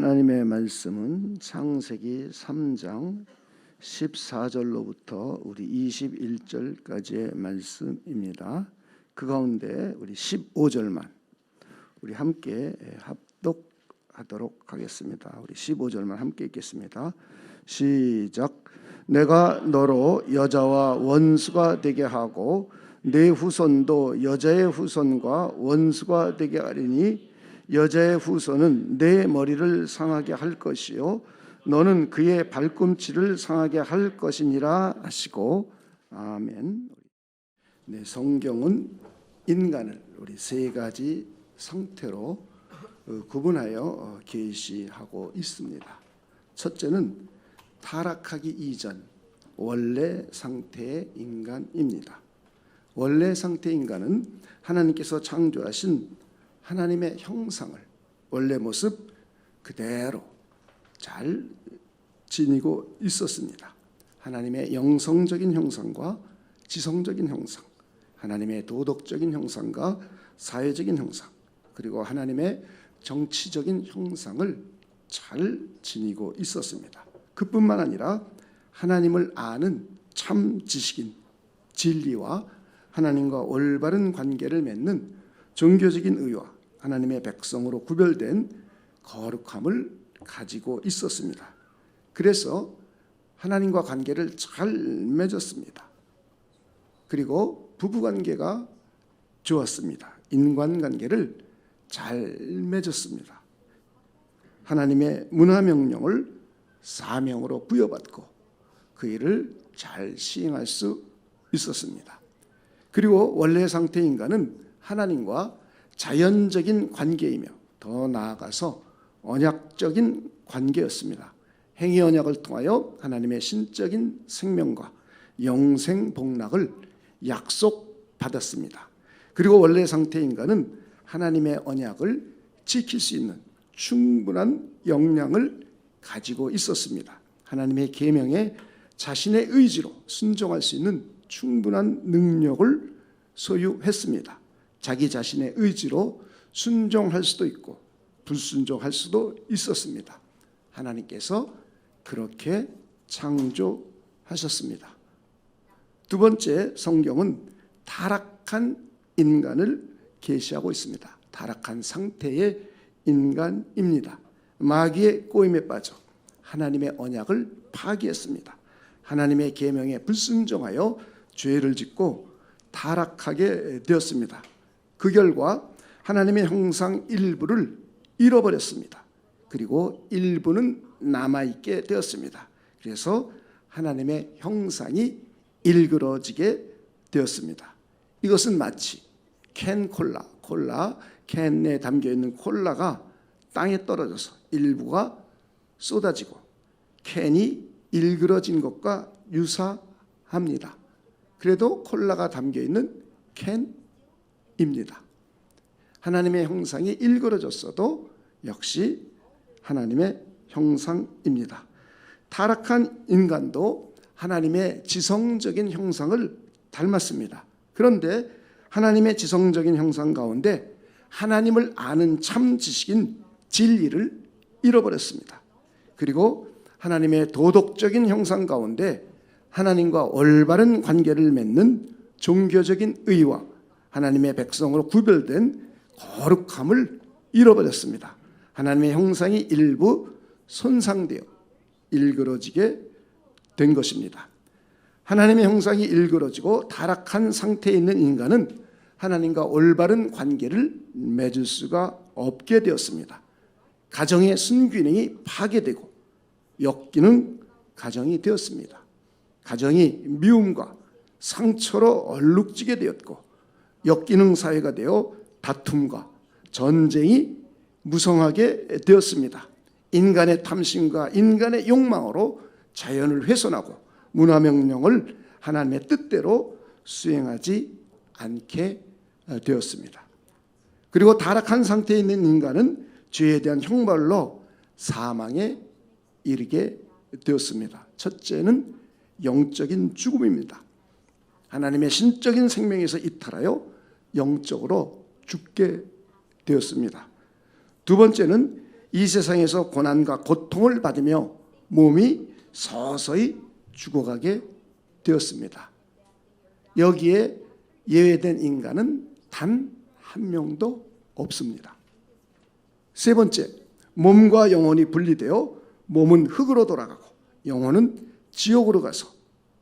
하나님의 말씀은 창세기 3장 14절로부터 우리 21절까지의 말씀입니다. 그 가운데 우리 15절만 우리 함께 합독하도록 하겠습니다. 우리 15절만 함께 읽겠습니다. 시작. 내가 너로 여자와 원수가 되게 하고 내 후손도 여자의 후손과 원수가 되게 하리니 여자의 후손은 내 머리를 상하게 할 것이요 너는 그의 발꿈치를 상하게 할 것이니라 하시고 아멘. 네, 성경은 인간을 우리 세 가지 상태로 구분하여 계시하고 있습니다. 첫째는 타락하기 이전 원래 상태의 인간입니다. 원래 상태의 인간은 하나님께서 창조하신 하나님의 형상을 원래 모습 그대로 잘 지니고 있었습니다. 하나님의 영성적인 형상과 지성적인 형상, 하나님의 도덕적인 형상과 사회적인 형상, 그리고 하나님의 정치적인 형상을 잘 지니고 있었습니다. 그뿐만 아니라 하나님을 아는 참 지식인 진리와 하나님과 올바른 관계를 맺는 종교적인 의와 하나님의 백성으로 구별된 거룩함을 가지고 있었습니다. 그래서 하나님과 관계를 잘 맺었습니다. 그리고 부부관계가 좋았습니다. 인간관계를 잘 맺었습니다. 하나님의 문화명령을 사명으로 부여받고 그 일을 잘 시행할 수 있었습니다. 그리고 원래 상태의 인간은 하나님과 자연적인 관계이며 더 나아가서 언약적인 관계였습니다. 행위 언약을 통하여 하나님의 신적인 생명과 영생 복락을 약속받았습니다. 그리고 원래 상태의 인간은 하나님의 언약을 지킬 수 있는 충분한 역량을 가지고 있었습니다. 하나님의 계명에 자신의 의지로 순종할 수 있는 충분한 능력을 소유했습니다. 자기 자신의 의지로 순종할 수도 있고 불순종할 수도 있었습니다. 하나님께서 그렇게 창조하셨습니다. 두 번째, 성경은 타락한 인간을 계시하고 있습니다. 타락한 상태의 인간입니다. 마귀의 꼬임에 빠져 하나님의 언약을 파기했습니다. 하나님의 계명에 불순종하여 죄를 짓고 타락하게 되었습니다. 그 결과 하나님의 형상 일부를 잃어버렸습니다. 그리고 일부는 남아있게 되었습니다. 그래서 하나님의 형상이 일그러지게 되었습니다. 이것은 마치 콜라 캔에 담겨있는 콜라가 땅에 떨어져서 일부가 쏟아지고 캔이 일그러진 것과 유사합니다. 그래도 콜라가 담겨있는 캔입니다. 하나님의 형상이 일그러졌어도 역시 하나님의 형상입니다. 타락한 인간도 하나님의 지성적인 형상을 닮았습니다. 그런데 하나님의 지성적인 형상 가운데 하나님을 아는 참 지식인 진리를 잃어버렸습니다. 그리고 하나님의 도덕적인 형상 가운데 하나님과 올바른 관계를 맺는 종교적인 의와 하나님의 백성으로 구별된 거룩함을 잃어버렸습니다. 하나님의 형상이 일부 손상되어 일그러지게 된 것입니다. 하나님의 형상이 일그러지고 타락한 상태에 있는 인간은 하나님과 올바른 관계를 맺을 수가 없게 되었습니다. 가정의 순균형이 파괴되고 역기능 가정이 되었습니다. 가정이 미움과 상처로 얼룩지게 되었고 역기능 사회가 되어 다툼과 전쟁이 무성하게 되었습니다. 인간의 탐심과 인간의 욕망으로 자연을 훼손하고 문화명령을 하나님의 뜻대로 수행하지 않게 되었습니다. 그리고 타락한 상태에 있는 인간은 죄에 대한 형벌로 사망에 이르게 되었습니다. 첫째는 영적인 죽음입니다. 하나님의 신적인 생명에서 이탈하여 영적으로 죽게 되었습니다. 두 번째는 이 세상에서 고난과 고통을 받으며 몸이 서서히 죽어가게 되었습니다. 여기에 예외된 인간은 단 한 명도 없습니다. 세 번째, 몸과 영혼이 분리되어 몸은 흙으로 돌아가고 영혼은 지옥으로 가서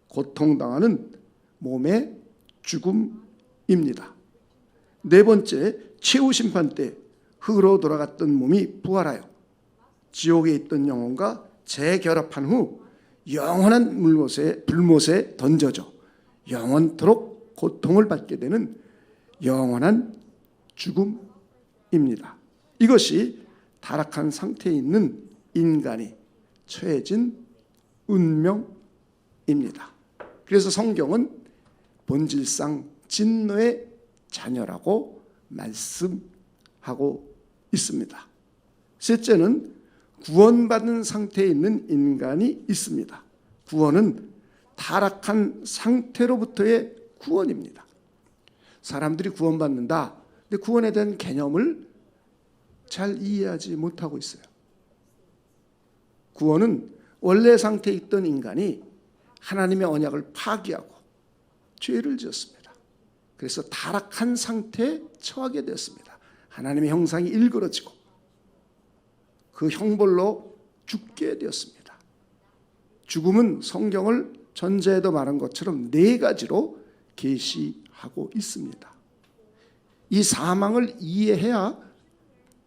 고통당하는 몸의 죽음입니다. 네 번째, 최후 심판 때 흙으로 돌아갔던 몸이 부활하여 지옥에 있던 영혼과 재결합한 후 영원한 불못에 던져져 영원토록 고통을 받게 되는 영원한 죽음입니다. 이것이 타락한 상태에 있는 인간이 처해진 운명입니다. 그래서 성경은 본질상 진노의 자녀라고 말씀하고 있습니다. 셋째는 구원받은 상태에 있는 인간이 있습니다. 구원은 타락한 상태로부터의 구원입니다. 사람들이 구원받는다. 근데 구원에 대한 개념을 잘 이해하지 못하고 있어요. 구원은 원래 상태에 있던 인간이 하나님의 언약을 파기하고 죄를 지었습니다. 그래서 타락한 상태에 처하게 되었습니다. 하나님의 형상이 일그러지고 그 형벌로 죽게 되었습니다. 죽음은 성경을 전자에도 말한 것처럼 네 가지로 계시하고 있습니다. 이 사망을 이해해야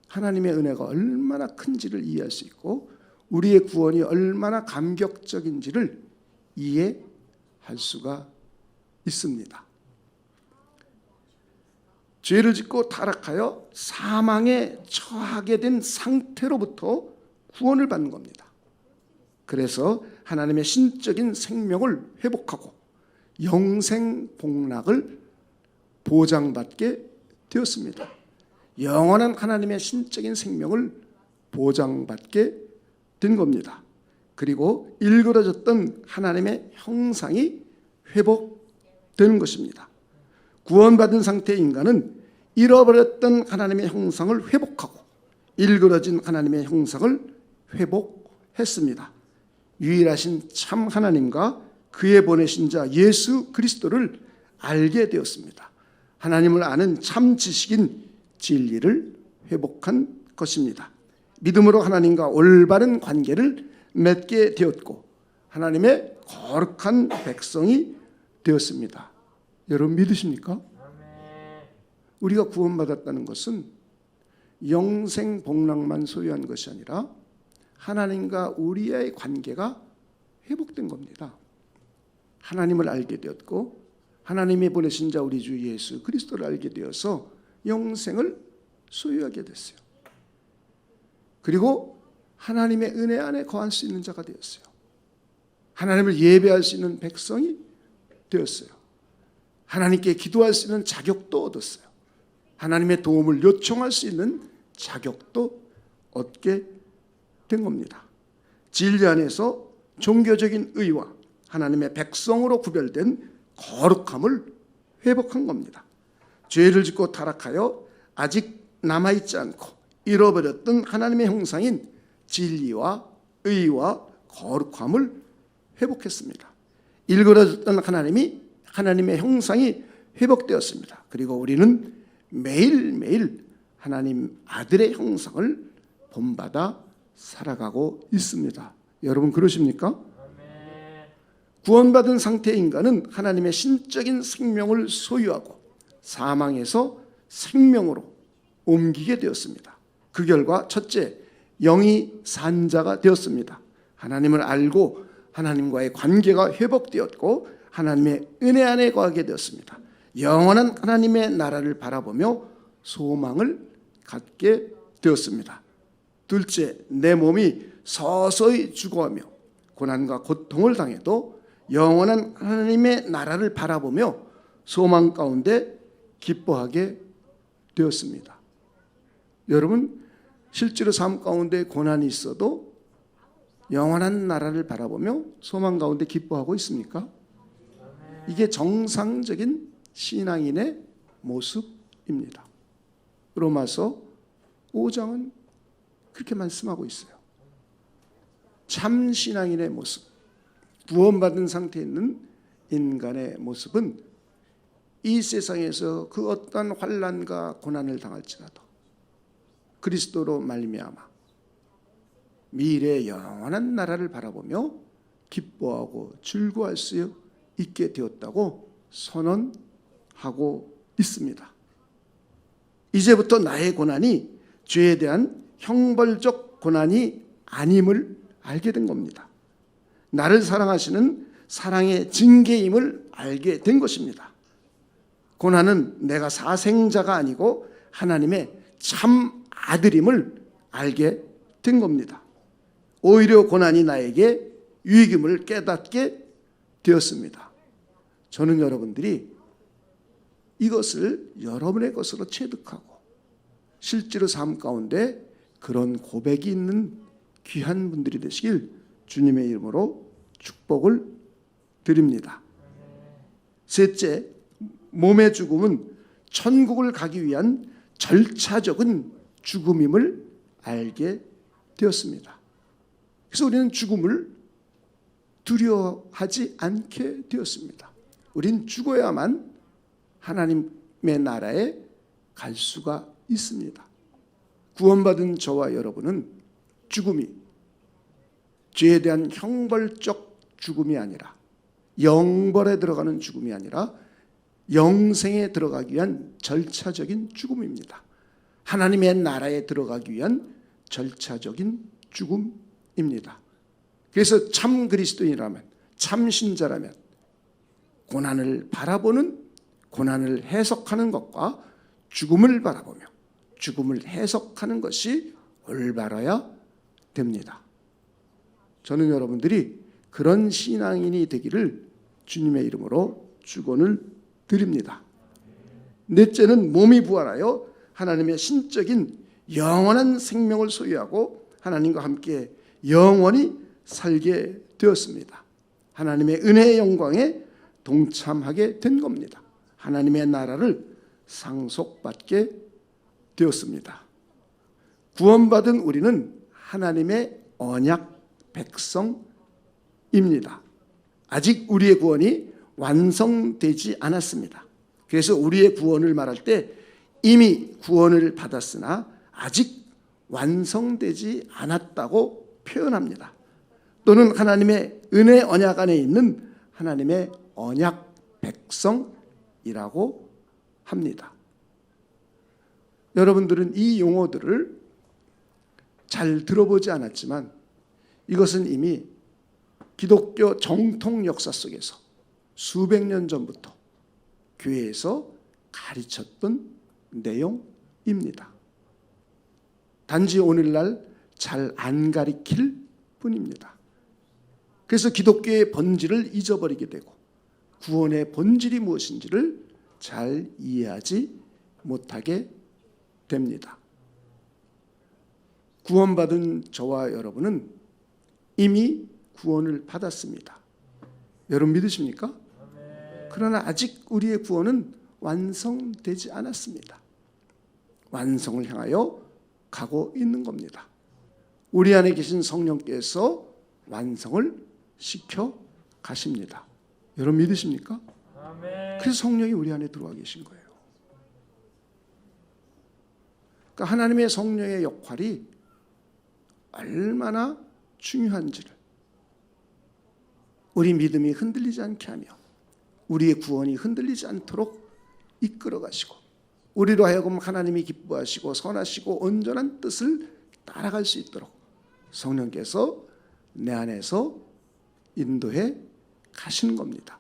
하나님의 은혜가 얼마나 큰지를 이해할 수 있고 우리의 구원이 얼마나 감격적인지를 이해할 수가 있습니다. 죄를 짓고 타락하여 사망에 처하게 된 상태로부터 구원을 받는 겁니다. 그래서 하나님의 신적인 생명을 회복하고 영생 복락을 보장받게 되었습니다. 영원한 하나님의 신적인 생명을 보장받게 된 겁니다. 그리고 일그러졌던 하나님의 형상이 회복되는 것입니다. 구원받은 상태의 인간은 잃어버렸던 하나님의 형상을 회복하고 일그러진 하나님의 형상을 회복했습니다. 유일하신 참 하나님과 그의 보내신 자 예수 그리스도를 알게 되었습니다. 하나님을 아는 참 지식인 진리를 회복한 것입니다. 믿음으로 하나님과 올바른 관계를 맺게 되었고 하나님의 거룩한 백성이 되었습니다. 여러분 믿으십니까? 우리가 구원받았다는 것은 영생 복락만 소유한 것이 아니라 하나님과 우리의 관계가 회복된 겁니다. 하나님을 알게 되었고 하나님이 보내신 자 우리 주 예수 그리스도를 알게 되어서 영생을 소유하게 됐어요. 그리고 하나님의 은혜 안에 거할 수 있는 자가 되었어요. 하나님을 예배할 수 있는 백성이 되었어요. 하나님께 기도할 수 있는 자격도 얻었어요. 하나님의 도움을 요청할 수 있는 자격도 얻게 된 겁니다. 진리 안에서 종교적인 의와 하나님의 백성으로 구별된 거룩함을 회복한 겁니다. 죄를 짓고 타락하여 아직 남아있지 않고 잃어버렸던 하나님의 형상인 진리와 의와 거룩함을 회복했습니다. 일그러졌던 하나님의 형상이 회복되었습니다. 그리고 우리는 매일매일 하나님 아들의 형상을 본받아 살아가고 있습니다. 여러분 그러십니까? 구원받은 상태의 인간은 하나님의 신적인 생명을 소유하고 사망에서 생명으로 옮기게 되었습니다. 그 결과 첫째, 영이 산 자가 되었습니다. 하나님을 알고 하나님과의 관계가 회복되었고 하나님의 은혜 안에 거하게 되었습니다. 영원한 하나님의 나라를 바라보며 소망을 갖게 되었습니다. 둘째, 내 몸이 서서히 죽어가며 고난과 고통을 당해도 영원한 하나님의 나라를 바라보며 소망 가운데 기뻐하게 되었습니다. 여러분 실제로 삶 가운데 고난이 있어도 영원한 나라를 바라보며 소망 가운데 기뻐하고 있습니까? 이게 정상적인 신앙인의, 모습입니다. 로마서 5장은 그렇게 말씀하고 있어요. 참 신앙인의 모습, 구원받은 상태에 있는 인간의 모습은 이 세상에서 그 어떤 환난과 고난을 당할지라도 그리스도로 말미암아 미래의 영원한 나라를 바라보며 기뻐하고 즐거워할 수 있게 되었다고 선언하고 있습니다. 이제부터 나의 고난이 죄에 대한 형벌적 고난이 아님을 알게 된 겁니다. 나를 사랑하시는 사랑의 징계임을 알게 된 것입니다. 고난은 내가 사생자가 아니고 하나님의 참 아들임을 알게 된 겁니다. 오히려 고난이 나에게 유익임을 깨닫게 되었습니다. 저는 여러분들이 이것을 여러분의 것으로 체득하고 실제로 삶 가운데 그런 고백이 있는 귀한 분들이 되시길 주님의 이름으로 축복을 드립니다. 셋째, 몸의 죽음은 천국을 가기 위한 절차적인 죽음임을 알게 되었습니다. 그래서 우리는 죽음을 두려워하지 않게 되었습니다. 우린 죽어야만 하나님의 나라에 갈 수가 있습니다. 구원받은 저와 여러분은 죽음이 죄에 대한 형벌적 죽음이 아니라 영벌에 들어가는 죽음이 아니라 영생에 들어가기 위한 절차적인 죽음입니다. 하나님의 나라에 들어가기 위한 절차적인 죽음입니다. 그래서 참 그리스도인이라면, 참 신자라면 고난을 바라보는, 고난을 해석하는 것과 죽음을 바라보며 죽음을 해석하는 것이 올바라야 됩니다. 저는 여러분들이 그런 신앙인이 되기를 주님의 이름으로 축원을 드립니다. 넷째는 몸이 부활하여 하나님의 신적인 영원한 생명을 소유하고 하나님과 함께 영원히 살게 되었습니다. 하나님의 은혜의 영광에 동참하게 된 겁니다. 하나님의 나라를 상속받게 되었습니다. 구원받은 우리는 하나님의 언약 백성입니다. 아직 우리의 구원이 완성되지 않았습니다. 그래서 우리의 구원을 말할 때 이미 구원을 받았으나 아직 완성되지 않았다고 표현합니다. 또는 하나님의 은혜 언약 안에 있는 하나님의 언약 백성이라고 합니다. 여러분들은 이 용어들을 잘 들어보지 않았지만 이것은 이미 기독교 정통 역사 속에서 수백 년 전부터 교회에서 가르쳤던 내용입니다. 단지 오늘날 잘 안 가르칠 뿐입니다. 그래서 기독교의 본질을 잊어버리게 되고 구원의 본질이 무엇인지를 잘 이해하지 못하게 됩니다. 구원받은 저와 여러분은 이미 구원을 받았습니다. 여러분 믿으십니까? 그러나 아직 우리의 구원은 완성되지 않았습니다. 완성을 향하여 가고 있는 겁니다. 우리 안에 계신 성령께서 완성을 시켜 가십니다. 여러분 믿으십니까? 그래서 성령이 우리 안에 들어와 계신 거예요. 그러니까 하나님의 성령의 역할이 얼마나 중요한지를 우리 믿음이 흔들리지 않게 하며 우리의 구원이 흔들리지 않도록 이끌어 가시고 우리로 하여금 하나님이 기뻐하시고 선하시고 온전한 뜻을 따라갈 수 있도록 성령께서 내 안에서 인도해 가시는 겁니다.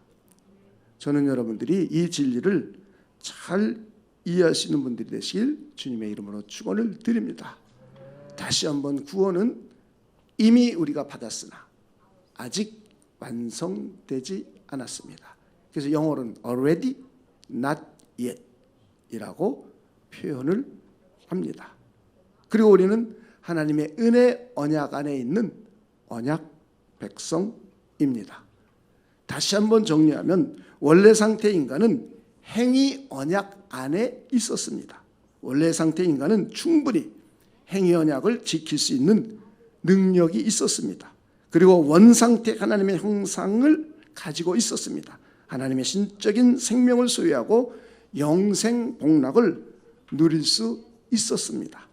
저는 여러분들이 이 진리를 잘 이해하시는 분들이 되시길 주님의 이름으로 축원을 드립니다. 다시 한번 구원은 이미 우리가 받았으나 아직 완성되지 않았습니다. 그래서 영어로는 already, not yet 이라고 표현을 합니다. 그리고 우리는 하나님의 은혜 언약 안에 있는 언약 백성입니다. 다시 한번 정리하면 원래 상태 인간은 행위 언약 안에 있었습니다. 원래 상태 인간은 충분히 행위 언약을 지킬 수 있는 능력이 있었습니다. 그리고 원상태 하나님의 형상을 가지고 있었습니다. 하나님의 신적인 생명을 소유하고 영생 복락을 누릴 수 있었습니다.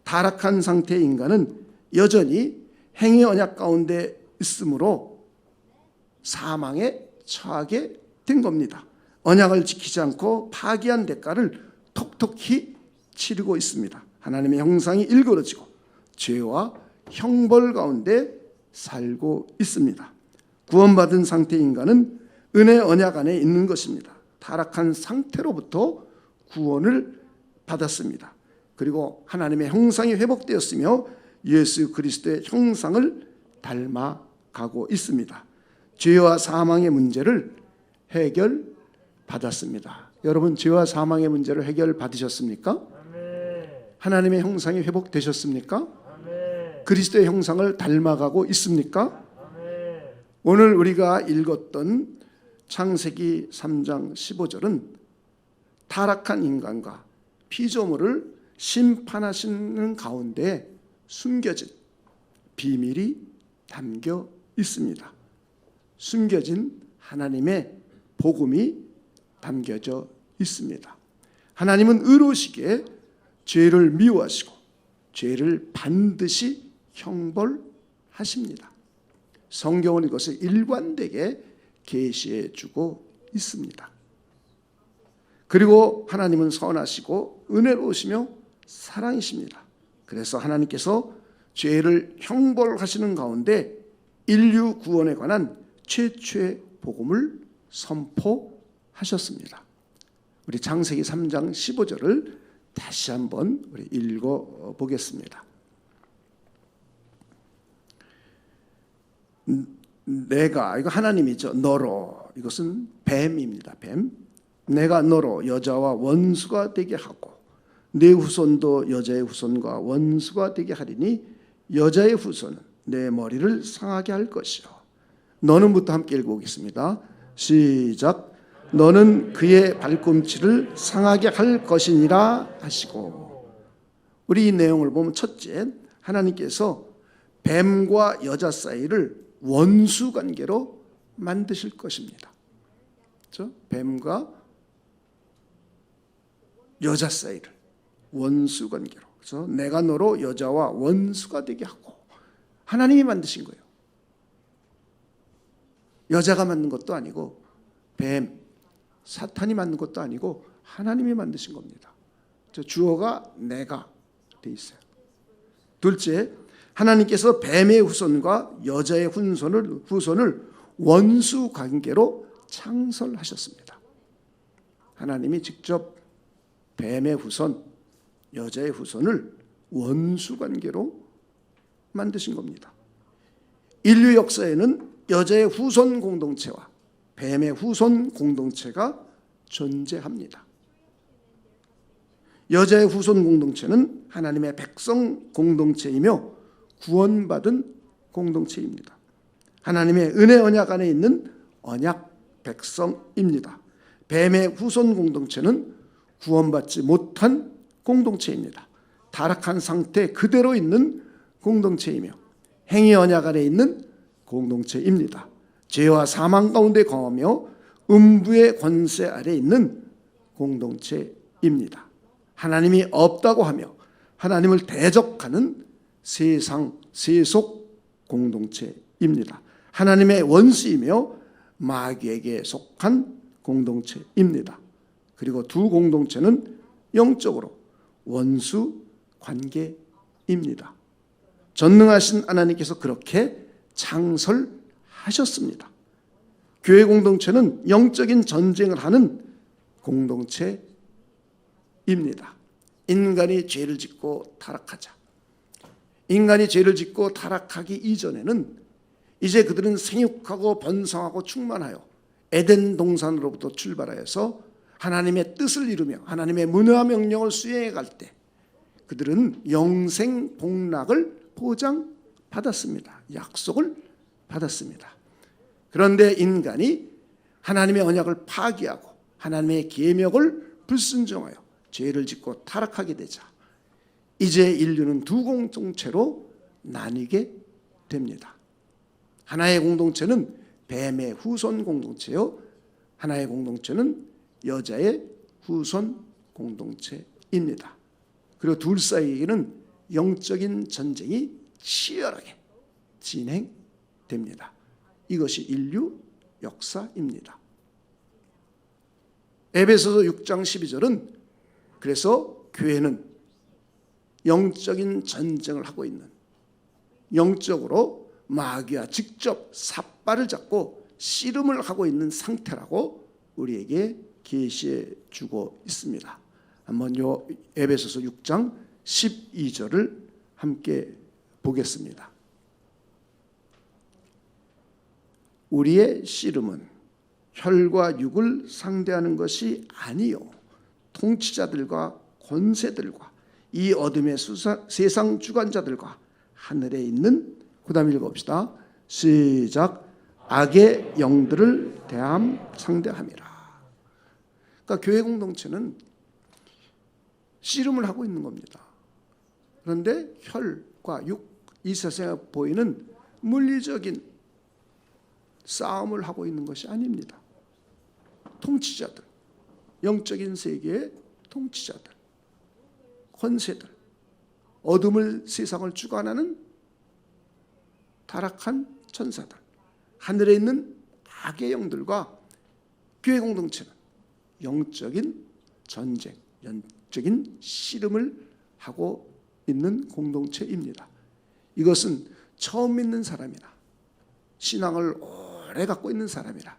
타락한 상태의 인간은 여전히 행위 언약 가운데 있으므로 사망에 처하게 된 겁니다. 언약을 지키지 않고 파기한 대가를 톡톡히 치르고 있습니다. 하나님의 형상이 일그러지고 죄와 형벌 가운데 살고 있습니다. 구원받은 상태의 인간은 은혜 언약 안에 있는 것입니다. 타락한 상태로부터 구원을 받았습니다. 그리고 하나님의 형상이 회복되었으며 예수 그리스도의 형상을 닮아가고 있습니다. 죄와 사망의 문제를 해결받았습니다. 여러분, 죄와 사망의 문제를 해결받으셨습니까? 하나님의 형상이 회복되셨습니까? 그리스도의 형상을 닮아가고 있습니까? 오늘 우리가 읽었던 창세기 3장 15절은 타락한 인간과 피조물을 심판하시는 가운데 숨겨진 비밀이 담겨 있습니다. 숨겨진 하나님의 복음이 담겨져 있습니다. 하나님은 의로우시기에 죄를 미워하시고 죄를 반드시 형벌하십니다. 성경은 이것을 일관되게 계시해 주고 있습니다. 그리고 하나님은 선하시고 은혜로우시며 사랑이십니다. 그래서 하나님께서 죄를 형벌하시는 가운데 인류 구원에 관한 최초의 복음을 선포하셨습니다. 우리 창세기 3장 15절을 다시 한번 우리 읽어 보겠습니다. 내가, 이거 하나님이죠. 너로, 이것은 뱀입니다. 뱀. 내가 너로 여자와 원수가 되게 하고 내 후손도 여자의 후손과 원수가 되게 하리니 여자의 후손은 내 머리를 상하게 할 것이요. 너는부터 함께 읽어보겠습니다. 시작. 너는 그의 발꿈치를 상하게 할 것이니라 하시고. 우리 이 내용을 보면 첫째, 하나님께서 뱀과 여자 사이를 원수 관계로 만드실 것입니다. 그렇죠? 뱀과 여자 사이를 원수 관계로. 그래서 내가 너로 여자와 원수가 되게 하고, 하나님이 만드신 거예요. 여자가 만든 것도 아니고 뱀, 사탄이 만든 것도 아니고 하나님이 만드신 겁니다. 주어가 내가 돼 있어요. 둘째, 하나님께서 뱀의 후손과 여자의 후손을 원수 관계로 창설하셨습니다. 하나님이 직접 뱀의 후손, 여자의 후손을 원수 관계로 만드신 겁니다. 인류 역사에는 여자의 후손 공동체와 뱀의 후손 공동체가 존재합니다. 여자의 후손 공동체는 하나님의 백성 공동체이며 구원받은 공동체입니다. 하나님의 은혜 언약 안에 있는 언약 백성입니다. 뱀의 후손 공동체는 구원받지 못한 공동체입니다. 타락한 상태 그대로 있는 공동체이며 행위 언약 안에 있는 공동체입니다. 죄와 사망 가운데 거하며 음부의 권세 아래 있는 공동체입니다. 하나님이 없다고 하며 하나님을 대적하는 세상 세속 공동체입니다. 하나님의 원수이며 마귀에게 속한 공동체입니다. 그리고 두 공동체는 영적으로 원수 관계입니다. 전능하신 하나님께서 그렇게 창설하셨습니다. 교회 공동체는 영적인 전쟁을 하는 공동체입니다. 인간이 죄를 짓고 타락하자. 인간이 죄를 짓고 타락하기 이전에는 이제 그들은 생육하고 번성하고 충만하여 에덴 동산으로부터 출발하여서 하나님의 뜻을 이루며 하나님의 문화 명령을 수행해 갈 때 그들은 영생 복락을 보장받았습니다. 약속을 받았습니다. 그런데 인간이 하나님의 언약을 파기하고 하나님의 계명을 불순종하여 죄를 짓고 타락하게 되자 이제 인류는 두 공동체로 나뉘게 됩니다. 하나의 공동체는 뱀의 후손 공동체요, 하나의 공동체는 여자의 후손 공동체입니다. 그리고 둘 사이에는 영적인 전쟁이 치열하게 진행됩니다. 이것이 인류 역사입니다. 에베소서 6장 12절은 그래서 교회는 영적인 전쟁을 하고 있는, 영적으로 마귀와 직접 삿발을 잡고 씨름을 하고 있는 상태라고 우리에게 계시해 주고 있습니다. 한번 요 에베소서 6장 12절을 함께 보겠습니다. 우리의 씨름은 혈과 육을 상대하는 것이 아니요 통치자들과 권세들과 이 어둠의 세상 주관자들과 하늘에 있는, 그 다음 읽어봅시다. 시작. 악의 영들을 대함 상대함이라. 그러니까 교회 공동체는 씨름을 하고 있는 겁니다. 그런데 혈과 육, 이 세상에 보이는 물리적인 싸움을 하고 있는 것이 아닙니다. 통치자들, 영적인 세계의 통치자들, 권세들, 어둠을 세상을 주관하는 타락한 천사들, 하늘에 있는 악의 영들과 교회 공동체는 영적인 전쟁, 영적인 씨름을 하고 있는 공동체입니다. 이것은 처음 믿는 사람이나 신앙을 오래 갖고 있는 사람이라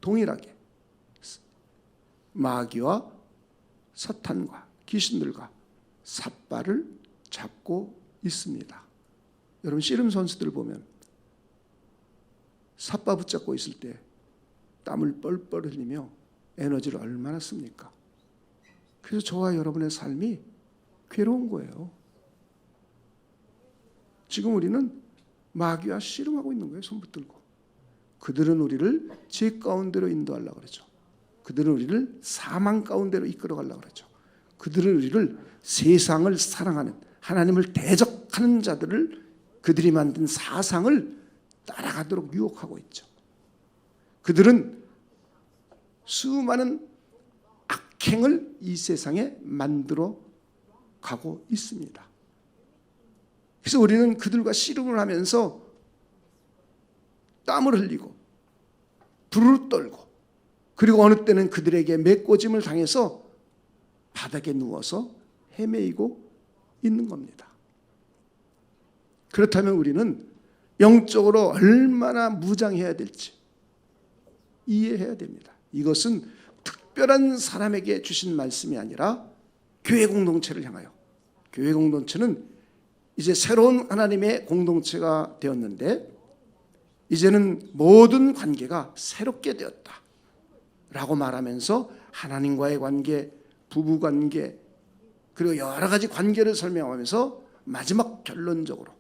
동일하게 마귀와 사탄과 귀신들과 삿발을 잡고 있습니다. 여러분 씨름 선수들을 보면 삿바 붙잡고 있을 때 땀을 뻘뻘 흘리며 에너지를 얼마나 씁니까? 그래서 저와 여러분의 삶이 괴로운 거예요. 지금 우리는 마귀와 씨름하고 있는 거예요. 손 붙들고. 그들은 우리를 죄 가운데로 인도하려고 그러죠. 그들은 우리를 사망 가운데로 이끌어가려고 그러죠. 그들은 우리를 세상을 사랑하는, 하나님을 대적하는 자들을, 그들이 만든 사상을 따라가도록 유혹하고 있죠. 그들은 수많은 악행을 이 세상에 만들어 가고 있습니다. 그래서 우리는 그들과 씨름을 하면서 땀을 흘리고 불을 떨고, 그리고 어느 때는 그들에게 메꿔짐을 당해서 바닥에 누워서 헤매이고 있는 겁니다. 그렇다면 우리는 영적으로 얼마나 무장해야 될지 이해해야 됩니다. 이것은 특별한 사람에게 주신 말씀이 아니라 교회 공동체를 향하여, 교회 공동체는 이제 새로운 하나님의 공동체가 되었는데 이제는 모든 관계가 새롭게 되었다 라고 말하면서 하나님과의 관계, 부부관계, 그리고 여러 가지 관계를 설명하면서 마지막 결론적으로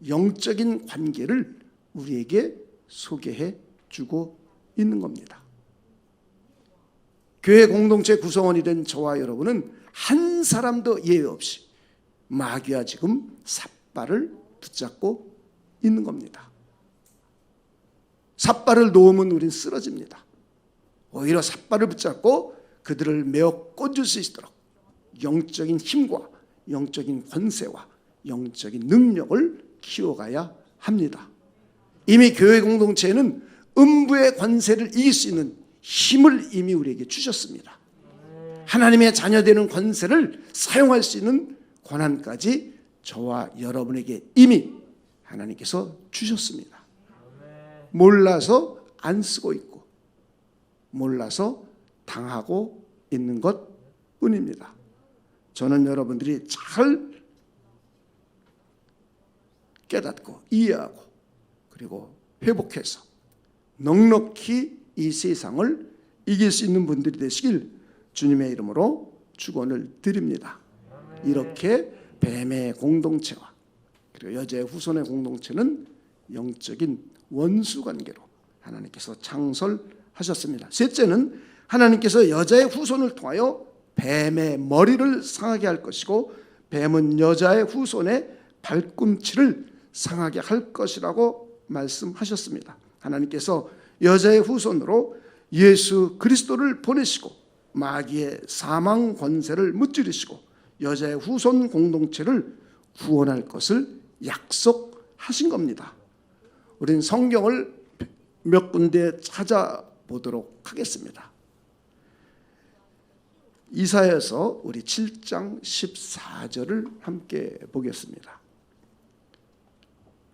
영적인 관계를 우리에게 소개해 주고 있는 겁니다. 교회 공동체 구성원이 된 저와 여러분은 한 사람도 예외 없이 마귀와 지금 삿발을 붙잡고 있는 겁니다. 삿발을 놓으면 우리는 쓰러집니다. 오히려 삿발을 붙잡고 그들을 메어 꽂을 수 있도록 영적인 힘과 영적인 권세와 영적인 능력을 키워가야 합니다. 이미 교회 공동체에는 음부의 권세를 이길 수 있는 힘을 이미 우리에게 주셨습니다. 하나님의 자녀되는 권세를 사용할 수 있는 권한까지 저와 여러분에게 이미 하나님께서 주셨습니다. 몰라서 안 쓰고 있고 몰라서 당하고 있는 것 뿐입니다. 저는 여러분들이 잘 깨닫고 이해하고 그리고 회복해서 넉넉히 이 세상을 이길 수 있는 분들이 되시길 주님의 이름으로 축원을 드립니다. 이렇게 뱀의 공동체와 그리고 여자의 후손의 공동체는 영적인 원수 관계로 하나님께서 창설하셨습니다. 셋째는 하나님께서 여자의 후손을 통하여 뱀의 머리를 상하게 할 것이고 뱀은 여자의 후손의 발꿈치를 상하게 할 것이라고 말씀하셨습니다. 하나님께서 여자의 후손으로 예수 그리스도를 보내시고 마귀의 사망 권세를 무찌르시고 여자의 후손 공동체를 구원할 것을 약속하신 겁니다. 우리는 성경을 몇 군데 찾아보도록 하겠습니다. 이사야서 우리 7장 14절을 함께 보겠습니다.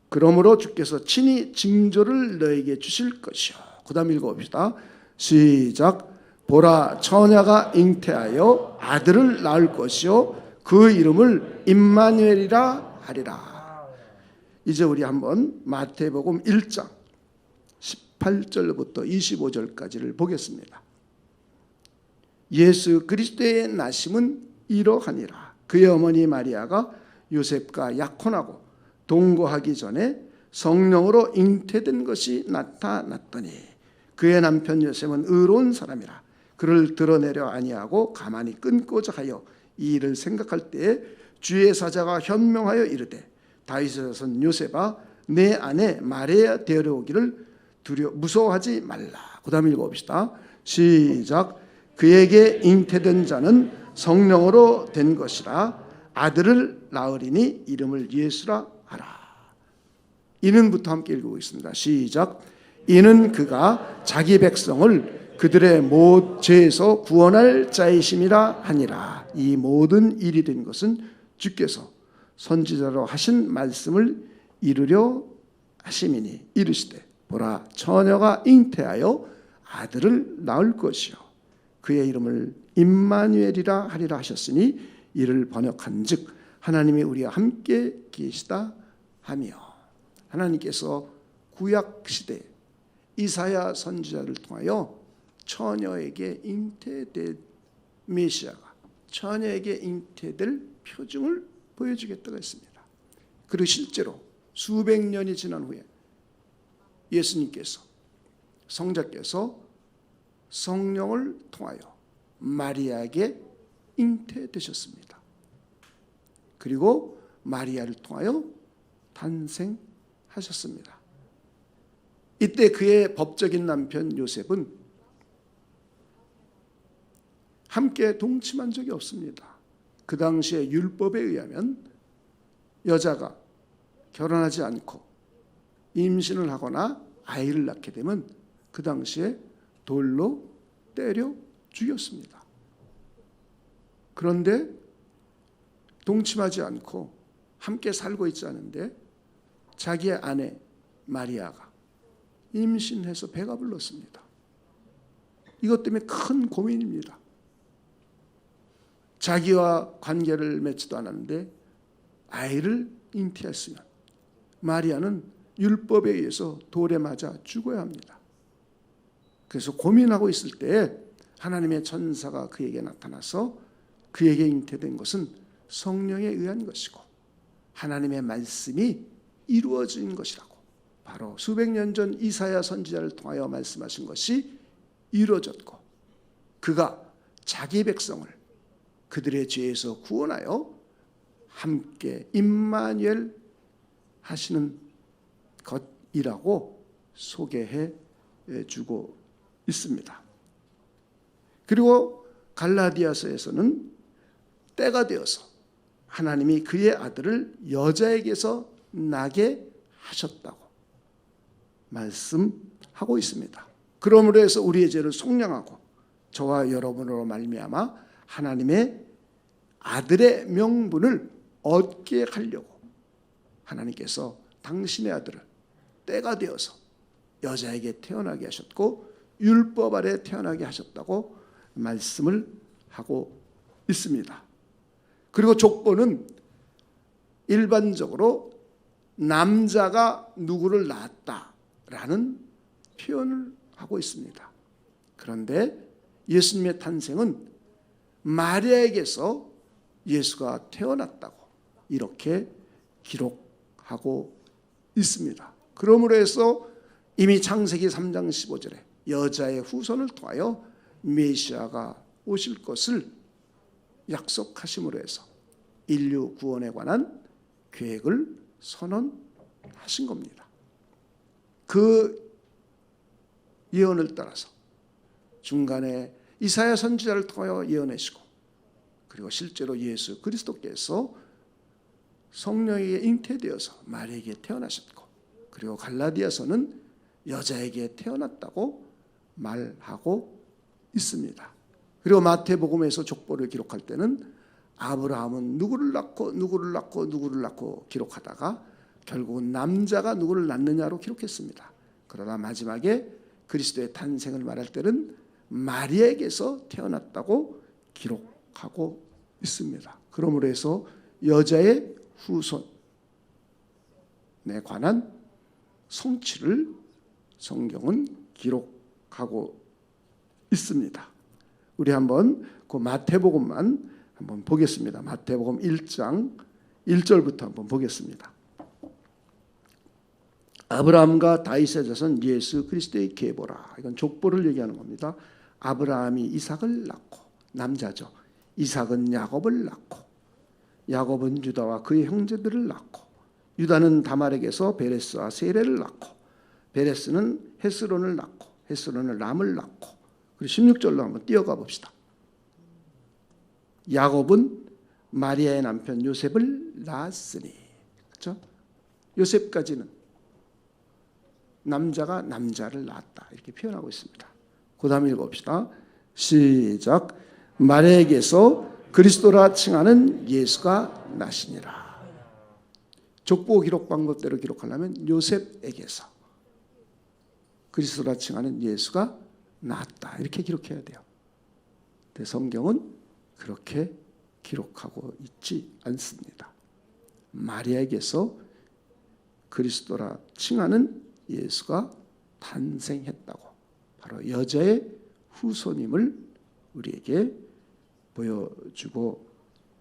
그러므로 주께서 친히 징조를 너에게 주실 것이요. 그 다음 읽어봅시다. 시작. 보라, 처녀가 잉태하여 아들을 낳을 것이요 그 이름을 임마누엘이라 하리라. 이제 우리 한번 마태복음 1장 18절부터 25절까지를 보겠습니다. 예수 그리스도의 나심은 이러하니라. 그의 어머니 마리아가 요셉과 약혼하고 동거하기 전에 성령으로 잉태된 것이 나타났더니 그의 남편 요셉은 의로운 사람이라 그를 드러내려 아니하고 가만히 끊고자 하여 이 일을 생각할 때에 주의 사자가 현명하여 이르되 다윗의 자손 요셉아 내 아내 마리아 데려오기를 무서워하지 말라. 그 다음 읽어봅시다. 시작. 그에게 잉태된 자는 성령으로 된 것이라 아들을 낳으리니 이름을 예수라 하라. 이는부터 함께 읽어보겠습니다. 시작. 이는 그가 자기 백성을 그들의 모든 죄에서 구원할 자이심이라 하니라. 이 모든 일이 된 것은 주께서 선지자로 하신 말씀을 이루려 하심이니 이르시되 보라, 처녀가 잉태하여 아들을 낳을 것이요 그의 이름을 임마누엘이라 하리라 하셨으니 이를 번역한즉 하나님이 우리와 함께 계시다 하며, 하나님께서 구약 시대 이사야 선지자를 통하여 처녀에게 잉태될 메시아가 처녀에게 잉태될 표징을 보여주겠다고 했습니다. 그리고 실제로 수백 년이 지난 후에 예수님께서 성자께서 성령을 통하여 마리아에게 잉태되셨습니다. 그리고 마리아를 통하여 탄생하셨습니다. 이때 그의 법적인 남편 요셉은 함께 동침한 적이 없습니다. 그 당시의 율법에 의하면 여자가 결혼하지 않고 임신을 하거나 아이를 낳게 되면 그 당시에 돌로 때려 죽였습니다. 그런데 동침하지 않고 함께 살고 있지 않은데 자기의 아내 마리아가 임신해서 배가 불렀습니다. 이것 때문에 큰 고민입니다. 자기와 관계를 맺지도 않았는데 아이를 잉태했으면 마리아는 율법에 의해서 돌에 맞아 죽어야 합니다. 그래서 고민하고 있을 때에 하나님의 천사가 그에게 나타나서 그에게 잉태된 것은 성령에 의한 것이고 하나님의 말씀이 이루어진 것이라고, 바로 수백 년 전 이사야 선지자를 통하여 말씀하신 것이 이루어졌고 그가 자기 백성을 그들의 죄에서 구원하여 함께 임마누엘 하시는 것이라고 소개해 주고 있습니다. 그리고 갈라디아서에서는 때가 되어서 하나님이 그의 아들을 여자에게서 나게 하셨다고 말씀하고 있습니다. 그러므로 해서 우리의 죄를 속량하고 저와 여러분으로 말미암아 하나님의 아들의 명분을 얻게 하려고 하나님께서 당신의 아들을 때가 되어서 여자에게 태어나게 하셨고 율법 아래 태어나게 하셨다고 말씀을 하고 있습니다. 그리고 족보는 일반적으로 남자가 누구를 낳았다라는 표현을 하고 있습니다. 그런데 예수님의 탄생은 마리아에게서 예수가 태어났다고 이렇게 기록하고 있습니다. 그러므로 해서 이미 창세기 3장 15절에 여자의 후손을 통하여 메시아가 오실 것을 약속하심으로 해서 인류 구원에 관한 계획을 선언하신 겁니다. 그 예언을 따라서 중간에 이사야 선지자를 통하여 예언하시고, 그리고 실제로 예수 그리스도께서 성령에게 잉태되어서 마리아에게 태어나셨고, 그리고 갈라디아서는 여자에게 태어났다고 말하고 있습니다. 그리고 마태복음에서 족보를 기록할 때는 아브라함은 누구를 낳고 누구를 낳고 누구를 낳고 기록하다가 결국은 남자가 누구를 낳느냐로 기록했습니다. 그러나 마지막에 그리스도의 탄생을 말할 때는 마리아에게서 태어났다고 기록하고 있습니다. 그러므로 해서 여자의 후손에 관한 성취를 성경은 기록하고 있습니다. 우리 한번 그 마태복음만 한번 보겠습니다. 마태복음 1장 1절부터 한번 보겠습니다. 아브라함과 다윗의 자손 예수 그리스도의 계보라. 이건 족보를 얘기하는 겁니다. 아브라함이 이삭을 낳고, 남자죠. 이삭은 야곱을 낳고, 야곱은 유다와 그의 형제들을 낳고, 유다는 다말에게서 베레스와 세레를 낳고, 베레스는 헤스론을 낳고, 헤스론은 람을 낳고, 그리고 16절로 한번 뛰어가 봅시다. 야곱은 마리아의 남편 요셉을 낳았으니, 그렇죠? 요셉까지는 남자가 남자를 낳았다 이렇게 표현하고 있습니다. 그 다음 읽어봅시다. 시작. 마리아에게서 그리스도라 칭하는 예수가 나시니라. 족보 기록 방법대로 기록하려면 요셉에게서 그리스도라 칭하는 예수가 나았다 이렇게 기록해야 돼요. 근데 성경은 그렇게 기록하고 있지 않습니다. 마리아에게서 그리스도라 칭하는 예수가 탄생했다고, 바로 여자의 후손임을 우리에게 보여주고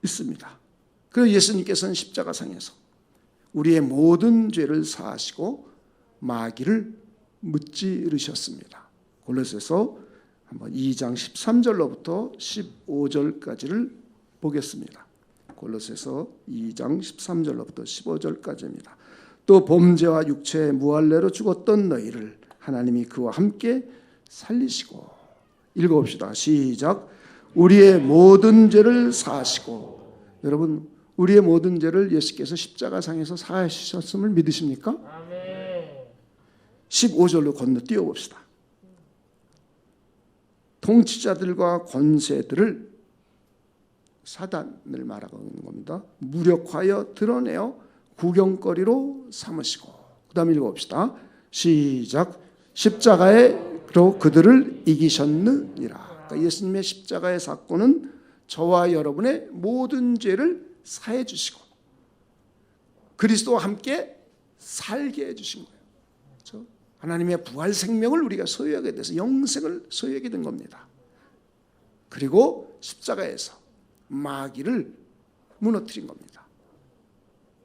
있습니다. 그래서 예수님께서는 십자가상에서 우리의 모든 죄를 사하시고 마귀를 무찌르셨습니다. 골로새서 한번 2장 13절로부터 15절까지를 보겠습니다. 골로새서 2장 13절로부터 15절까지입니다. 또 범죄와 육체의 무할례로 죽었던 너희를 하나님이 그와 함께 살리시고, 읽어봅시다. 시작. 우리의 모든 죄를 사하시고. 여러분, 우리의 모든 죄를 예수께서 십자가상에서 사하셨음을 믿으십니까? 아멘. 15절로 건너뛰어 봅시다. 통치자들과 권세들을, 사단을 말하고 있는 겁니다. 무력하여 드러내어 구경거리로 삼으시고. 그 다음 읽어봅시다. 시작. 십자가에로 그들을 이기셨느니라. 그러니까 예수님의 십자가의 사건은 저와 여러분의 모든 죄를 사해 주시고 그리스도와 함께 살게 해주신 거예요. 그렇죠? 하나님의 부활 생명을 우리가 소유하게 돼서 영생을 소유하게 된 겁니다. 그리고 십자가에서 마귀를 무너뜨린 겁니다.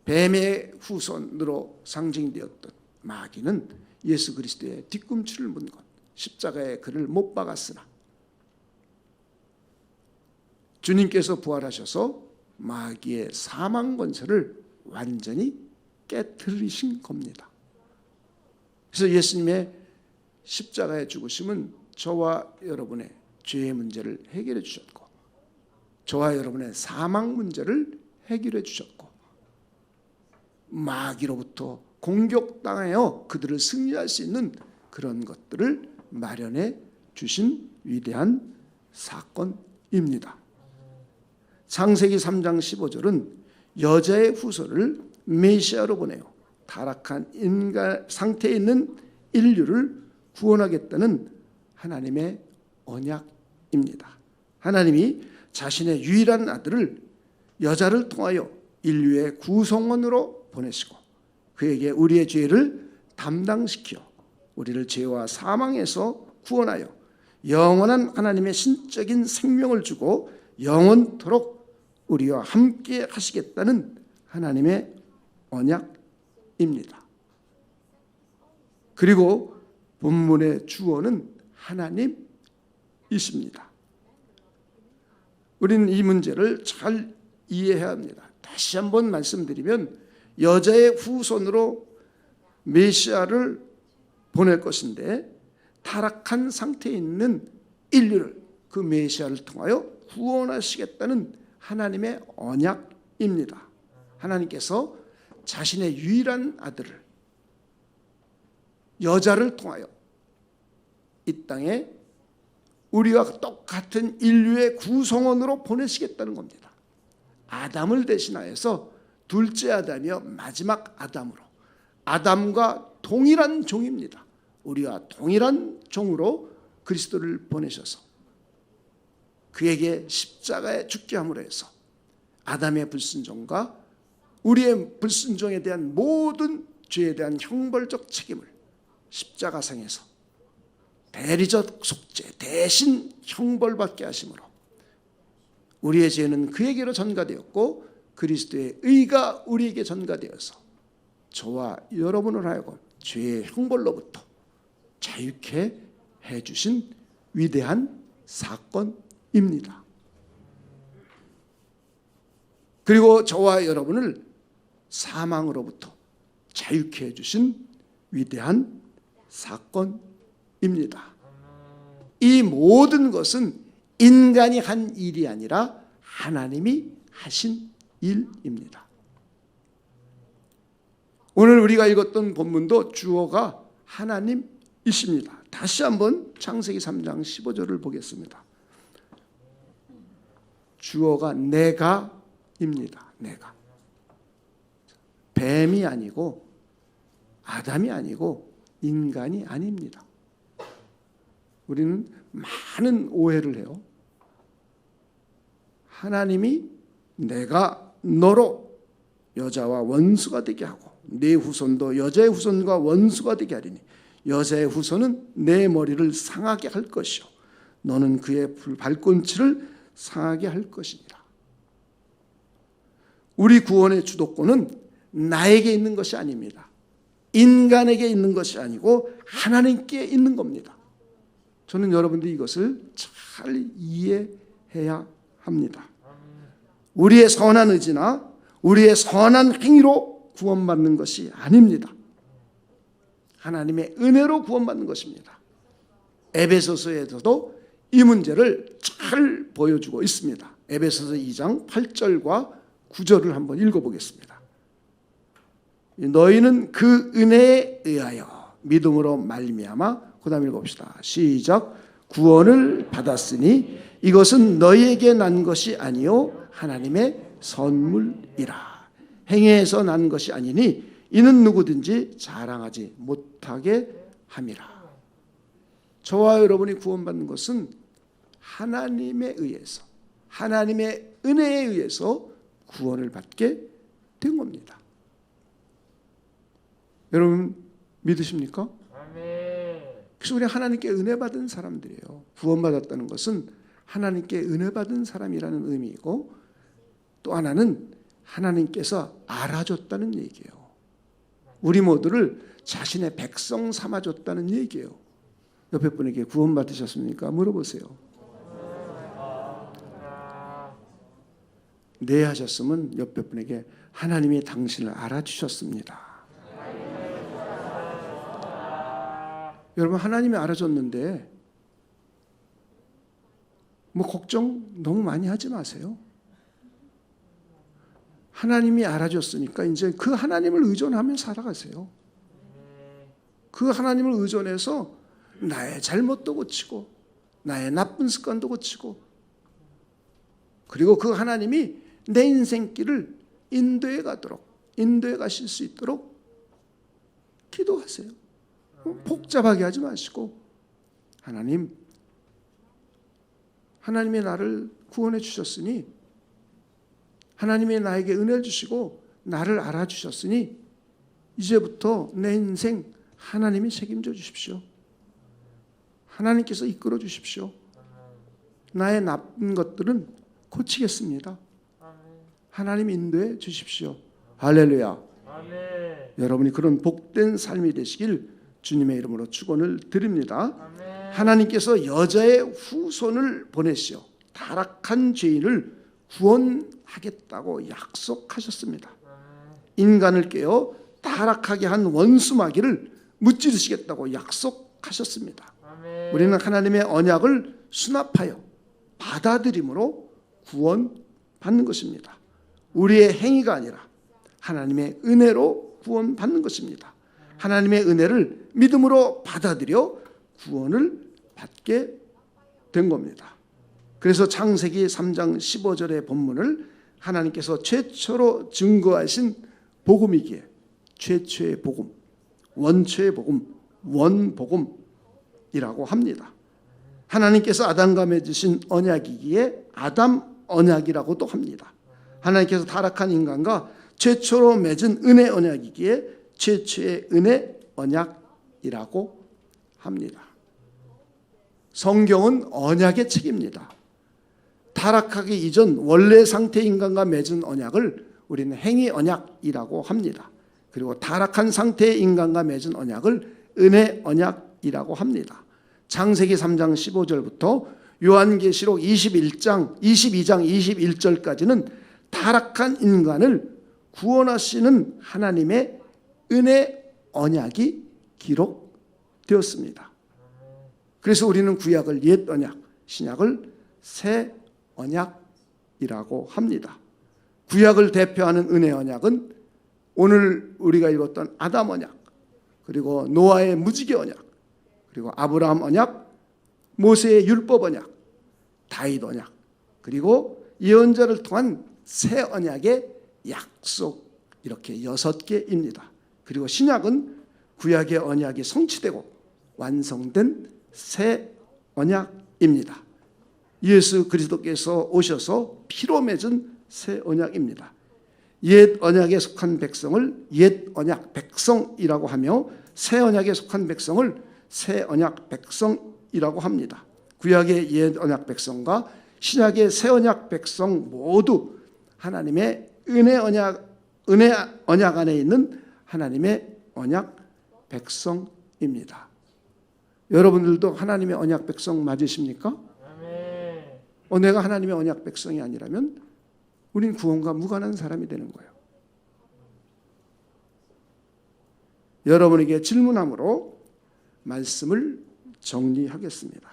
뱀의 후손으로 상징되었던 마귀는 예수 그리스도의 뒤꿈치를 문 것, 십자가에 그를 못 박았으나 주님께서 부활하셔서 마귀의 사망 권세를 완전히 깨트리신 겁니다. 그래서 예수님의 십자가의 죽으심은 저와 여러분의 죄의 문제를 해결해 주셨고, 저와 여러분의 사망 문제를 해결해 주셨고, 마귀로부터 공격당하여 그들을 승리할 수 있는 그런 것들을 마련해 주신 위대한 사건입니다. 창세기 3장 15절은 여자의 후손을 메시아로 보내요. 타락한 인간 상태에 있는 인류를 구원하겠다는 하나님의 언약입니다. 하나님이 자신의 유일한 아들을 여자를 통하여 인류의 구성원으로 보내시고 그에게 우리의 죄를 담당시켜 우리를 죄와 사망에서 구원하여 영원한 하나님의 신적인 생명을 주고 영원토록 우리와 함께 하시겠다는 하나님의 언약입니다. 그리고 본문의 주어는 하나님이십니다. 우리는 이 문제를 잘 이해해야 합니다. 다시 한번 말씀드리면 여자의 후손으로 메시아를 보낼 것인데 타락한 상태에 있는 인류를 그 메시아를 통하여 구원하시겠다는 하나님의 언약입니다. 하나님께서 자신의 유일한 아들을 여자를 통하여 이 땅에 우리와 똑같은 인류의 구성원으로 보내시겠다는 겁니다. 아담을 대신하여서 둘째 아담이요 마지막 아담으로 아담과 동일한 종입니다. 우리와 동일한 종으로 그리스도를 보내셔서 그에게 십자가에 죽게 함으로 해서 아담의 불순종과 우리의 불순종에 대한 모든 죄에 대한 형벌적 책임을 십자가상에서 대리적 속죄 대신 형벌받게 하심으로 우리의 죄는 그에게로 전가되었고 그리스도의 의가 우리에게 전가되어서 저와 여러분을 하여금 죄의 형벌로부터 자유케 해주신 위대한 사건입니다. 그리고 저와 여러분을 사망으로부터 자유케 해주신 위대한 사건입니다. 이 모든 것은 인간이 한 일이 아니라 하나님이 하신 일입니다. 오늘 우리가 읽었던 본문도 주어가 하나님이십니다. 다시 한번 창세기 3장 15절을 보겠습니다. 주어가 내가입니다. 내가. 뱀이 아니고 아담이 아니고 인간이 아닙니다. 우리는 많은 오해를 해요. 하나님이 내가 너로 여자와 원수가 되게 하고 네 후손도 여자의 후손과 원수가 되게 하리니 여자의 후손은 내 머리를 상하게 할 것이요 너는 그의 발꿈치를 상하게 할 것이니라. 우리 구원의 주도권은 나에게 있는 것이 아닙니다. 인간에게 있는 것이 아니고 하나님께 있는 겁니다. 저는 여러분들이 이것을 잘 이해해야 합니다. 우리의 선한 의지나 우리의 선한 행위로 구원받는 것이 아닙니다. 하나님의 은혜로 구원받는 것입니다. 에베소서에서도 이 문제를 잘 보여주고 있습니다. 에베소서 2장 8절과 9절을 한번 읽어보겠습니다. 너희는 그 은혜에 의하여 믿음으로 말미암아 그 다음 읽어봅시다. 시작. 구원을 받았으니 이것은 너희에게 난 것이 아니요 하나님의 선물이라. 행위에서 난 것이 아니니 이는 누구든지 자랑하지 못하게 함이라. 저와 여러분이 구원받는 것은 하나님에 의해서 하나님의 은혜에 의해서 구원을 받게 된 겁니다. 여러분 믿으십니까? 그래서 우리 하나님께 은혜 받은 사람들이에요. 구원받았다는 것은 하나님께 은혜 받은 사람이라는 의미이고 또 하나는 하나님께서 알아줬다는 얘기예요. 우리 모두를 자신의 백성 삼아줬다는 얘기예요. 옆에 분에게 구원받으셨습니까? 물어보세요. 네 하셨으면 옆에 분에게 하나님이 당신을 알아주셨습니다. 여러분 하나님이 알아줬는데 뭐 걱정 너무 많이 하지 마세요. 하나님이 알아줬으니까 이제 그 하나님을 의존하며 살아가세요. 그 하나님을 의존해서 나의 잘못도 고치고 나의 나쁜 습관도 고치고 그리고 그 하나님이 내 인생길을 인도해 가도록 인도해 가실 수 있도록 기도하세요. 복잡하게 하지 마시고 하나님이 나를 구원해 주셨으니 하나님이 나에게 은혜를 주시고 나를 알아주셨으니 이제부터 내 인생 하나님이 책임져 주십시오. 하나님께서 이끌어 주십시오. 나의 나쁜 것들은 고치겠습니다. 하나님 인도해 주십시오. 할렐루야. 여러분이 그런 복된 삶이 되시길 주님의 이름으로 축원을 드립니다. 하나님께서 여자의 후손을 보내시어 타락한 죄인을 구원하겠다고 약속하셨습니다. 인간을 깨어 타락하게 한 원수 마귀를 무찌르시겠다고 약속하셨습니다. 우리는 하나님의 언약을 수납하여 받아들임으로 구원받는 것입니다. 우리의 행위가 아니라 하나님의 은혜로 구원받는 것입니다. 하나님의 은혜를 믿음으로 받아들여 구원을 받게 된 겁니다. 그래서 창세기 3장 15절의 본문을 하나님께서 최초로 증거하신 복음이기에 최초의 복음, 원초의 복음, 원복음이라고 합니다. 하나님께서 아담과 맺으신 언약이기에 아담 언약이라고도 합니다. 하나님께서 타락한 인간과 최초로 맺은 은혜 언약이기에 최초의 은혜 언약이라고 합니다. 성경은 언약의 책입니다. 타락하기 이전 원래 상태 인간과 맺은 언약을 우리는 행위 언약이라고 합니다. 그리고 타락한 상태의 인간과 맺은 언약을 은혜 언약이라고 합니다. 창세기 3장 15절부터 요한계시록 22장 21절까지는 타락한 인간을 구원하시는 하나님의 은혜 언약이 기록되었습니다. 그래서 우리는 구약을 옛 언약, 신약을 새 언약이라고 합니다. 구약을 대표하는 은혜 언약은 오늘 우리가 읽었던 아담 언약, 그리고 노아의 무지개 언약, 그리고 아브라함 언약, 모세의 율법 언약, 다윗 언약, 그리고 예언자를 통한 새 언약의 약속, 이렇게 6개입니다. 그리고 신약은 구약의 언약이 성취되고 완성된 새 언약입니다. 예수 그리스도께서 오셔서 피로 맺은 새 언약입니다. 옛 언약에 속한 백성을 옛 언약 백성이라고 하며 새 언약에 속한 백성을 새 언약 백성이라고 합니다. 구약의 옛 언약 백성과 신약의 새 언약 백성 모두 하나님의 은혜 언약 안에 있는 하나님의 언약 백성입니다. 여러분들도 하나님의 언약 백성 맞으십니까? 내가 하나님의 언약 백성이 아니라면 우린 구원과 무관한 사람이 되는 거예요. 여러분에게 질문함으로 말씀을 정리하겠습니다.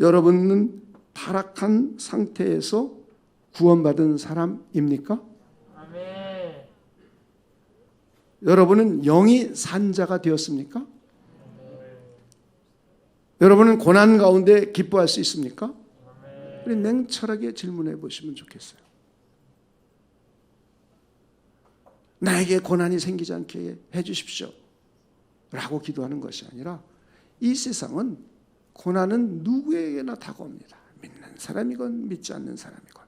여러분은 타락한 상태에서 구원받은 사람입니까? 아멘. 여러분은 영이 산 자가 되었습니까? 아멘. 여러분은 고난 가운데 기뻐할 수 있습니까? 아멘. 우리 냉철하게 질문해 보시면 좋겠어요. 나에게 고난이 생기지 않게 해 주십시오 라고 기도하는 것이 아니라 이 세상은 고난은 누구에게나 다가옵니다. 믿는 사람이건 믿지 않는 사람이건.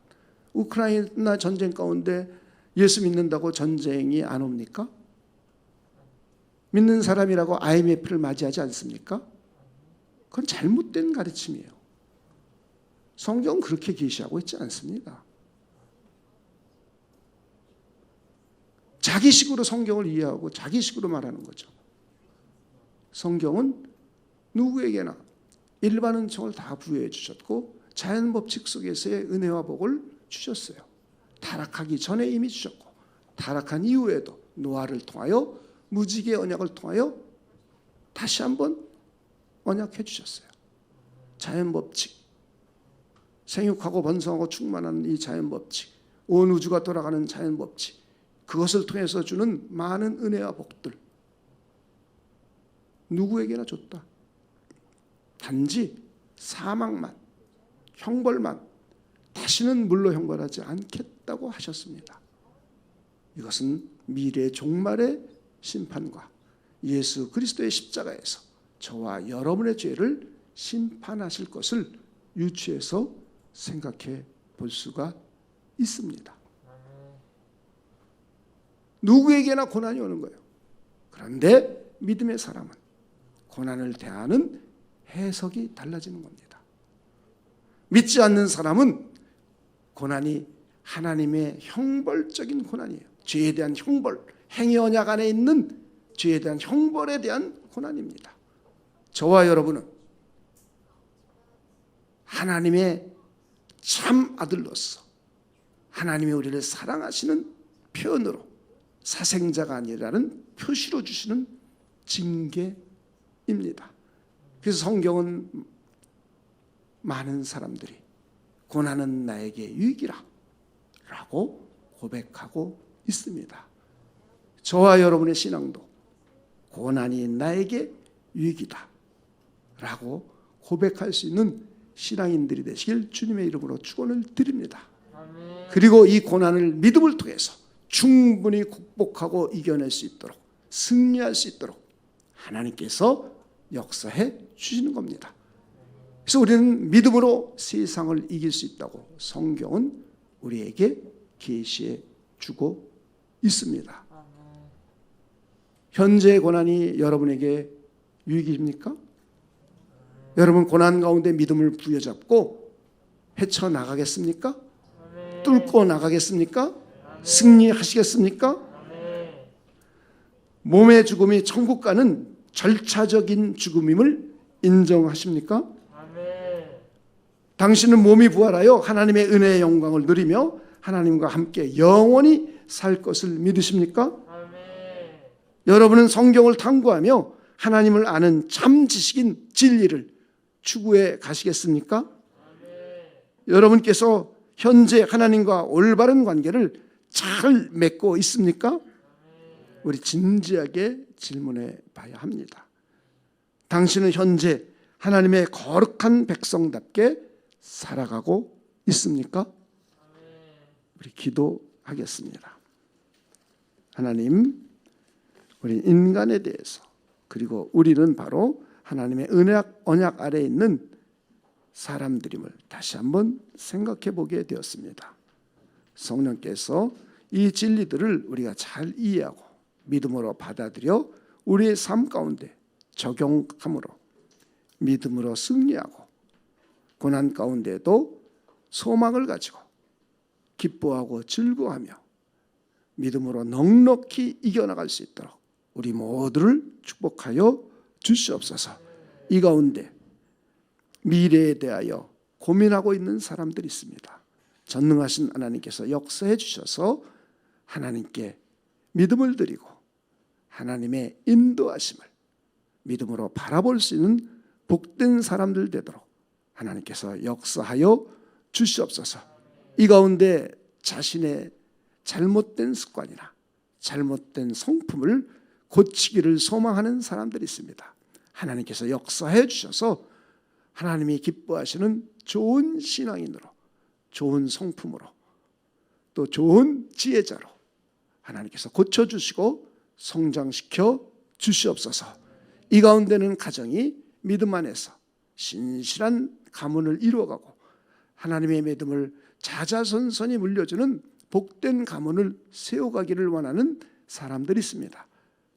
우크라이나 전쟁 가운데 예수 믿는다고 전쟁이 안 옵니까? 믿는 사람이라고 IMF를 맞이하지 않습니까? 그건 잘못된 가르침이에요. 성경은 그렇게 계시하고 있지 않습니다. 자기식으로 성경을 이해하고 자기식으로 말하는 거죠. 성경은 누구에게나 일반 은총을 다 부여해 주셨고 자연 법칙 속에서의 은혜와 복을 주셨어요. 타락하기 전에 이미 주셨고 타락한 이후에도 노아를 통하여 무지개 언약을 통하여 다시 한번 언약해 주셨어요. 자연 법칙, 생육하고 번성하고 충만한 이 자연 법칙, 온 우주가 돌아가는 자연 법칙, 그것을 통해서 주는 많은 은혜와 복들 누구에게나 줬다. 단지 사망만, 형벌만, 다시는 물로 형벌하지 않겠다고 하셨습니다. 이것은 미래 종말의 심판과 예수 그리스도의 십자가에서 저와 여러분의 죄를 심판하실 것을 유추해서 생각해 볼 수가 있습니다. 누구에게나 고난이 오는 거예요. 그런데 믿음의 사람은 고난을 대하는 해석이 달라지는 겁니다. 믿지 않는 사람은 고난이 하나님의 형벌적인 고난이에요. 죄에 대한 형벌, 행위 언약 안에 있는 죄에 대한 형벌에 대한 고난입니다. 저와 여러분은 하나님의 참 아들로서 하나님이 우리를 사랑하시는 표현으로 사생자가 아니라는 표시로 주시는 징계입니다. 그래서 성경은 많은 사람들이 고난은 나에게 유익이라 라고 고백하고 있습니다. 저와 여러분의 신앙도 고난이 나에게 유익이다 라고 고백할 수 있는 신앙인들이 되시길 주님의 이름으로 축원을 드립니다. 그리고 이 고난을 믿음을 통해서 충분히 극복하고 이겨낼 수 있도록 승리할 수 있도록 하나님께서 역사해 주시는 겁니다. 그래서 우리는 믿음으로 세상을 이길 수 있다고 성경은 우리에게 계시해 주고 있습니다. 현재의 고난이 여러분에게 유익입니까? 여러분 고난 가운데 믿음을 부여잡고 헤쳐나가겠습니까? 뚫고 나가겠습니까? 승리하시겠습니까? 몸의 죽음이 천국 가는 절차적인 죽음임을 인정하십니까? 당신은 몸이 부활하여 하나님의 은혜의 영광을 누리며 하나님과 함께 영원히 살 것을 믿으십니까? 여러분은 성경을 탐구하며 하나님을 아는 참 지식인 진리를 추구해 가시겠습니까? 여러분께서 현재 하나님과 올바른 관계를 잘 맺고 있습니까? 우리 진지하게 질문해 봐야 합니다. 당신은 현재 하나님의 거룩한 백성답게 살아가고 있습니까? 우리 기도하겠습니다. 하나님, 우리 인간에 대해서 그리고 우리는 바로 하나님의 언약 아래에 있는 사람들임을 다시 한번 생각해 보게 되었습니다. 성령께서 이 진리들을 우리가 잘 이해하고 믿음으로 받아들여 우리의 삶 가운데 적용함으로 믿음으로 승리하고 고난 가운데도 소망을 가지고 기뻐하고 즐거워하며 믿음으로 넉넉히 이겨나갈 수 있도록 우리 모두를 축복하여 주시옵소서. 이 가운데 미래에 대하여 고민하고 있는 사람들이 있습니다. 전능하신 하나님께서 역사해 주셔서 하나님께 믿음을 드리고 하나님의 인도하심을 믿음으로 바라볼 수 있는 복된 사람들 되도록 하나님께서 역사하여 주시옵소서. 이 가운데 자신의 잘못된 습관이나 잘못된 성품을 고치기를 소망하는 사람들이 있습니다. 하나님께서 역사해 주셔서 하나님이 기뻐하시는 좋은 신앙인으로, 좋은 성품으로, 또 좋은 지혜자로 하나님께서 고쳐주시고 성장시켜 주시옵소서. 이 가운데는 가정이 믿음 안에서 신실한 가문을 이루어가고 하나님의 믿음을 자자손손이 물려주는 복된 가문을 세워가기를 원하는 사람들이 있습니다.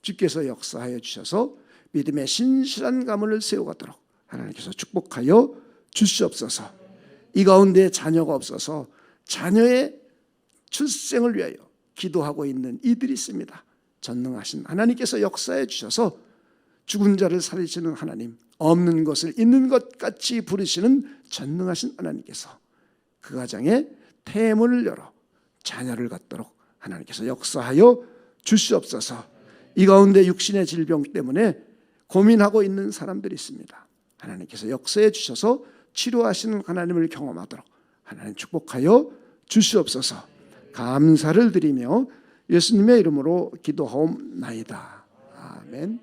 주께서 역사하여 주셔서 믿음의 신실한 가문을 세워가도록 하나님께서 축복하여 주시옵소서. 이 가운데 자녀가 없어서 자녀의 출생을 위하여 기도하고 있는 이들이 있습니다. 전능하신 하나님께서 역사해 주셔서 죽은 자를 살리시는 하나님, 없는 것을 있는 것 같이 부르시는 전능하신 하나님께서 그 가정에 태문을 열어 자녀를 갖도록 하나님께서 역사하여 주시옵소서. 이 가운데 육신의 질병 때문에 고민하고 있는 사람들이 있습니다. 하나님께서 역사해 주셔서 치료하시는 하나님을 경험하도록 하나님 축복하여 주시옵소서. 감사를 드리며 예수님의 이름으로 기도하옵나이다. 아멘.